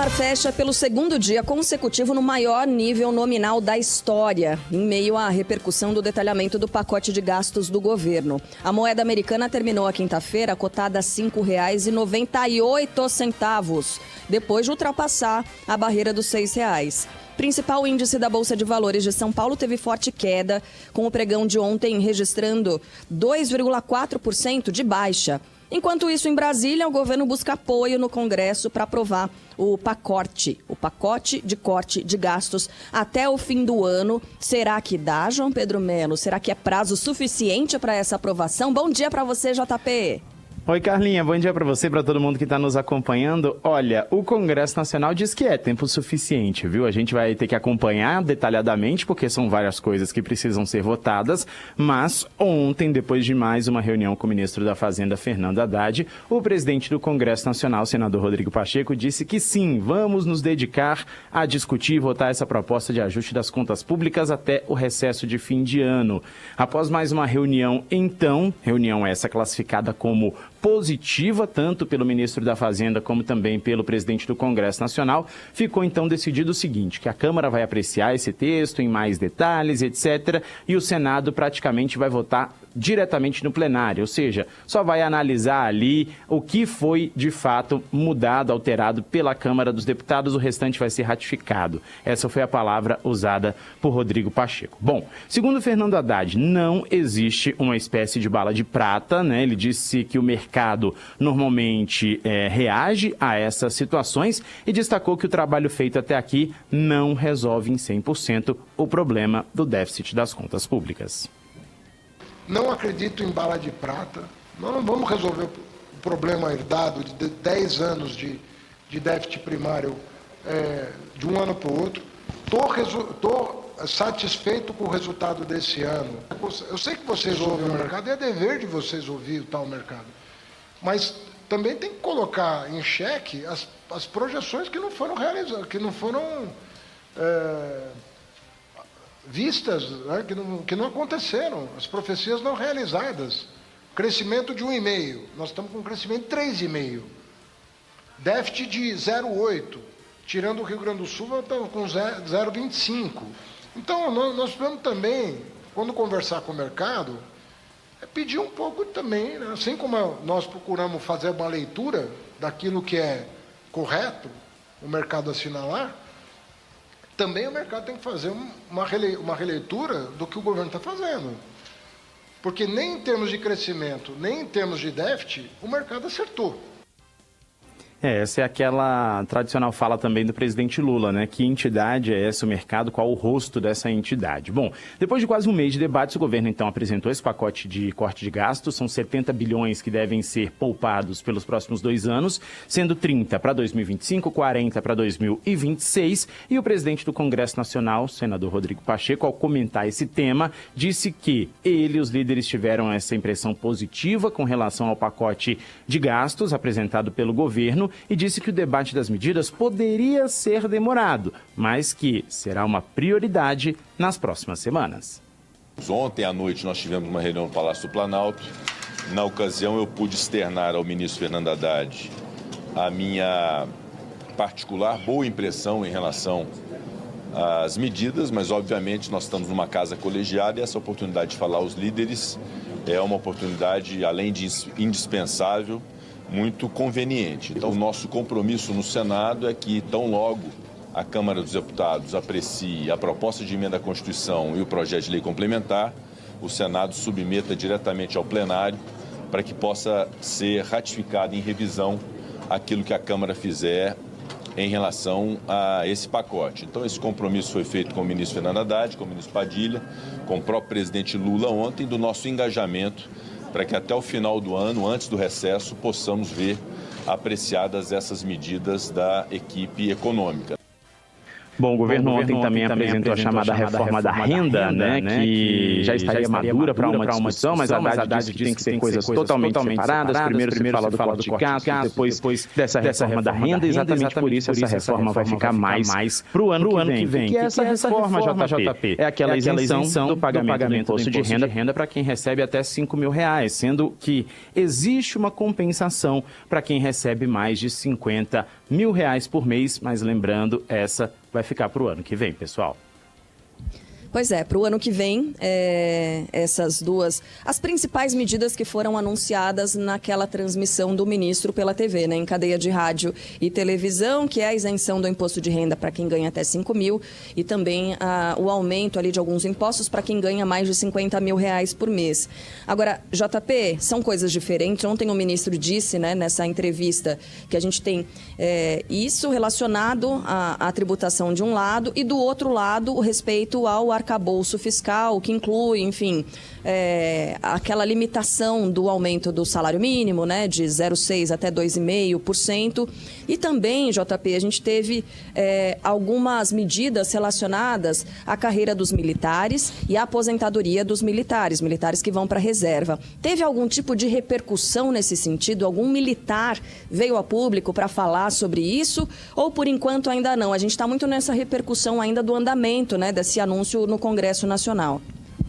dólar fecha pelo segundo dia consecutivo no maior nível nominal da história, em meio à repercussão do detalhamento do pacote de gastos do governo. A moeda americana terminou a quinta-feira cotada a R$ 5,98, depois de ultrapassar a barreira dos R$ 6. Principal índice da Bolsa de Valores de São Paulo teve forte queda, com o pregão de ontem registrando 2,4% de baixa. Enquanto isso, em Brasília, o governo busca apoio no Congresso para aprovar o pacote de corte de gastos até o fim do ano. Será que dá, João Pedro Melo? Será que é prazo suficiente para essa aprovação? Bom dia para você, JP. Oi, Carlinha, bom dia para você, para todo mundo que está nos acompanhando. Olha, o Congresso Nacional diz que é tempo suficiente, viu? A gente vai ter que acompanhar detalhadamente, porque são várias coisas que precisam ser votadas, mas ontem, depois de mais uma reunião com o ministro da Fazenda, Fernando Haddad, o presidente do Congresso Nacional, senador Rodrigo Pacheco, disse que sim, vamos nos dedicar a discutir e votar essa proposta de ajuste das contas públicas até o recesso de fim de ano. Após mais uma reunião, então, reunião essa classificada como positiva, tanto pelo ministro da Fazenda como também pelo presidente do Congresso Nacional, ficou então decidido o seguinte, que a Câmara vai apreciar esse texto em mais detalhes, etc., e o Senado praticamente vai votar diretamente no plenário, ou seja, só vai analisar ali o que foi de fato mudado, alterado pela Câmara dos Deputados, o restante vai ser ratificado. Essa foi a palavra usada por Rodrigo Pacheco. Bom, segundo Fernando Haddad, não existe uma espécie de bala de prata, né? Ele disse que o mercado normalmente reage a essas situações e destacou que o trabalho feito até aqui não resolve em 100% o problema do déficit das contas públicas. Não acredito em bala de prata. Nós não vamos resolver o problema herdado de 10 anos de déficit primário de um ano para o outro. Estou satisfeito com o resultado desse ano. Eu sei que vocês ouvem o mercado, e é dever de vocês ouvir o tal mercado. Mas também tem que colocar em xeque as projeções que não foram realizadas, que não foram vistas, né, que não aconteceram, as profecias não realizadas. Crescimento de 1,5%, nós estamos com um crescimento de 3,5%. Déficit de 0,8%, tirando o Rio Grande do Sul, estamos com 0,25%. Então, nós precisamos também, quando conversar com o mercado, pedir um pouco também, né, assim como nós procuramos fazer uma leitura daquilo que é correto, o mercado assinalar, também o mercado tem que fazer uma releitura do que o governo está fazendo. Porque nem em termos de crescimento, nem em termos de déficit, o mercado acertou. Essa é aquela tradicional fala também do presidente Lula, né? Que entidade é essa, o mercado, qual o rosto dessa entidade? Bom, depois de quase um mês de debates, o governo então apresentou esse pacote de corte de gastos, são 70 bilhões que devem ser poupados pelos próximos 2 anos, sendo 30 para 2025, 40 para 2026, e o presidente do Congresso Nacional, senador Rodrigo Pacheco, ao comentar esse tema, disse que ele e os líderes tiveram essa impressão positiva com relação ao pacote de gastos apresentado pelo governo, e disse que o debate das medidas poderia ser demorado, mas que será uma prioridade nas próximas semanas. Ontem à noite nós tivemos uma reunião no Palácio do Planalto. Na ocasião eu pude externar ao ministro Fernando Haddad a minha particular boa impressão em relação às medidas, mas obviamente nós estamos numa casa colegiada e essa oportunidade de falar aos líderes é uma oportunidade, além de indispensável, muito conveniente. Então, o nosso compromisso no Senado é que, tão logo a Câmara dos Deputados aprecie a proposta de emenda à Constituição e o projeto de lei complementar, o Senado submeta diretamente ao plenário para que possa ser ratificado em revisão aquilo que a Câmara fizer em relação a esse pacote. Então, esse compromisso foi feito com o ministro Fernando Haddad, com o ministro Padilha, com o próprio presidente Lula ontem, do nosso engajamento para que até o final do ano, antes do recesso, possamos ver apreciadas essas medidas da equipe econômica. Bom, o governo ontem também apresentou a chamada reforma da renda, né, que já estaria madura para uma discussão, mas a Haddad disse que tem que ser coisas totalmente separadas. Primeiro se fala do corte de gastos, depois dessa reforma da renda, exatamente por isso essa reforma vai ficar mais para o ano que vem. Que é essa reforma, JP? É aquela isenção do pagamento do imposto de renda para quem recebe até R$5.000, sendo que existe uma compensação para quem recebe mais de R$50.000. R$1.000 por mês, mas lembrando, essa vai ficar para o ano que vem, pessoal. Pois é, para o ano que vem, essas duas, as principais medidas que foram anunciadas naquela transmissão do ministro pela TV, né, em cadeia de rádio e televisão, que é a isenção do imposto de renda para quem ganha até 5 mil e também o aumento ali de alguns impostos para quem ganha mais de R$50 mil por mês. Agora, JP, são coisas diferentes. Ontem o ministro disse, né, nessa entrevista, que a gente tem isso relacionado à tributação de um lado e do outro lado o respeito ao arcabouço fiscal, que inclui, enfim, aquela limitação do aumento do salário mínimo, né, de 0,6% até 2,5%. E também, JP, a gente teve algumas medidas relacionadas à carreira dos militares e à aposentadoria dos militares que vão para a reserva. Teve algum tipo de repercussão nesse sentido? Algum militar veio a público para falar sobre isso? Ou, por enquanto, ainda não? A gente está muito nessa repercussão ainda do andamento, né, desse anúncio no Congresso Nacional.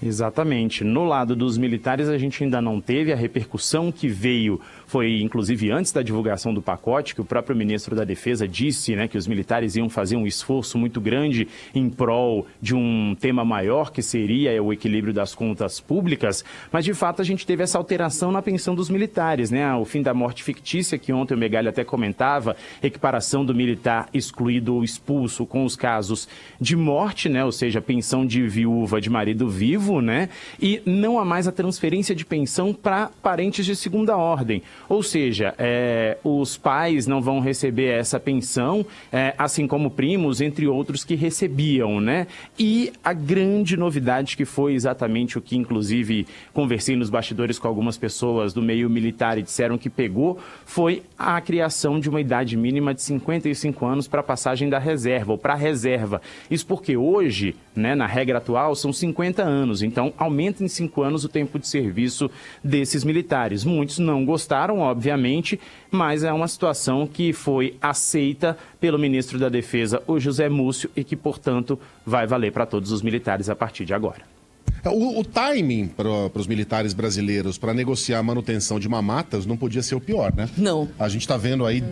Exatamente. No lado dos militares, a gente ainda não teve a repercussão que veio. Foi, inclusive, antes da divulgação do pacote, que o próprio ministro da Defesa disse, né, que os militares iam fazer um esforço muito grande em prol de um tema maior, que seria o equilíbrio das contas públicas. Mas, de fato, a gente teve essa alteração na pensão dos militares, né? O fim da morte fictícia, que ontem o Megali até comentava, equiparação do militar excluído ou expulso com os casos de morte, né? Ou seja, pensão de viúva de marido vivo, né? E não há mais a transferência de pensão para parentes de segunda ordem. Ou seja, os pais não vão receber essa pensão, assim como primos, entre outros que recebiam, né? E a grande novidade, que foi exatamente o que, inclusive, conversei nos bastidores com algumas pessoas do meio militar e disseram que pegou, foi a criação de uma idade mínima de 55 anos para a passagem da reserva, ou para a reserva. Isso porque hoje, né, na regra atual, são 50 anos. Então, aumenta em 5 anos o tempo de serviço desses militares. Muitos não gostaram, obviamente, mas é uma situação que foi aceita pelo ministro da Defesa, o José Múcio, e que, portanto, vai valer para todos os militares a partir de agora. O timing para os militares brasileiros para negociar a manutenção de mamatas não podia ser o pior, né? Não. A gente está vendo aí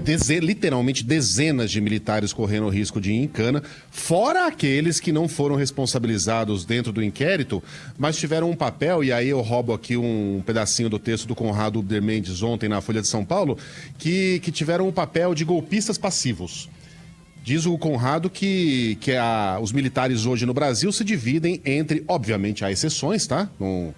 literalmente dezenas de militares correndo o risco de ir em cana, fora aqueles que não foram responsabilizados dentro do inquérito, mas tiveram um papel, e aí eu roubo aqui um pedacinho do texto do Conrado Uber Mendes ontem na Folha de São Paulo, que tiveram um papel de golpistas passivos. Diz o Conrado que os militares hoje no Brasil se dividem entre, obviamente há exceções, tá? Não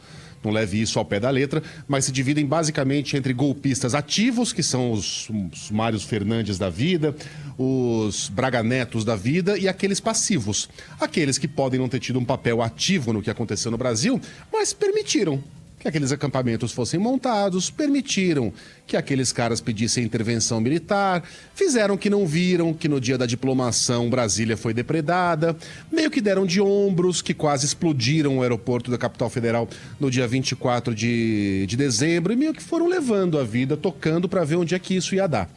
leve isso ao pé da letra, mas se dividem basicamente entre golpistas ativos, que são os Mários Fernandes da vida, os Braga Netos da vida, e aqueles passivos. Aqueles que podem não ter tido um papel ativo no que aconteceu no Brasil, mas permitiram que aqueles acampamentos fossem montados, permitiram que aqueles caras pedissem intervenção militar, fizeram que não viram que no dia da diplomação Brasília foi depredada, meio que deram de ombros, que quase explodiram o aeroporto da capital federal no dia 24 de dezembro, e meio que foram levando a vida, tocando para ver onde é que isso ia dar.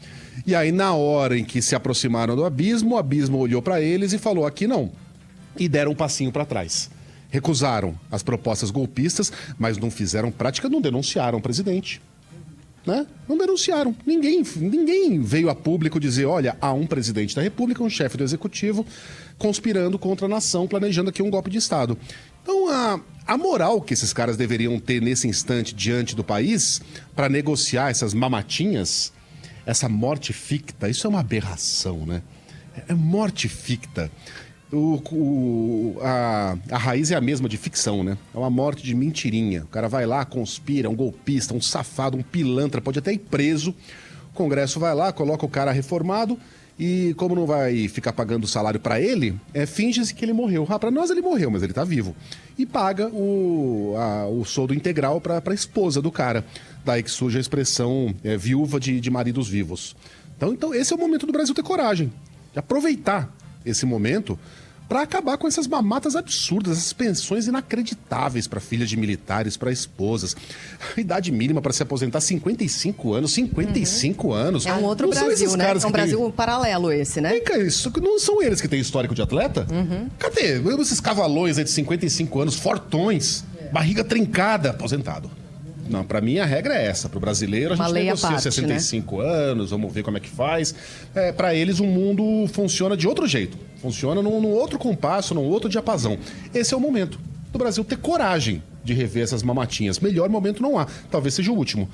E aí, na hora em que se aproximaram do abismo, o abismo olhou para eles e falou: aqui não. E deram um passinho para trás. Recusaram as propostas golpistas, mas não fizeram prática, não denunciaram o presidente. Né? Não denunciaram. Ninguém veio a público dizer: olha, há um presidente da República, um chefe do executivo, conspirando contra a nação, planejando aqui um golpe de Estado. Então, a moral que esses caras deveriam ter nesse instante diante do país para negociar essas mamatinhas, essa morte ficta, isso é uma aberração, né? É morte ficta. A raiz é a mesma de ficção, né? É uma morte de mentirinha. O cara vai lá, conspira, um golpista, um safado, um pilantra, pode até ir preso. O Congresso vai lá, coloca o cara reformado e, como não vai ficar pagando salário para ele, finge-se que ele morreu. Para nós ele morreu, mas ele tá vivo. E paga o soldo integral para a esposa do cara. Daí que surge a expressão viúva de maridos vivos. Então esse é o momento do Brasil ter coragem de aproveitar esse momento para acabar com essas mamatas absurdas, essas pensões inacreditáveis para filhas de militares, para esposas. A idade mínima para se aposentar, 55 anos. 55 anos. É um outro Brasil, né? É um Brasil paralelo esse, né? Isso, não são eles que têm histórico de atleta? Cadê? Esses cavalões aí de 55 anos, fortões, barriga trincada, aposentado. Não, para mim a regra é essa. Para o brasileiro, a gente negocia parte, 65 anos, vamos ver como é que faz. Para eles, o mundo funciona de outro jeito. Funciona num outro compasso, num outro diapasão. Esse é o momento do Brasil ter coragem de rever essas mamatinhas. Melhor momento não há. Talvez seja o último.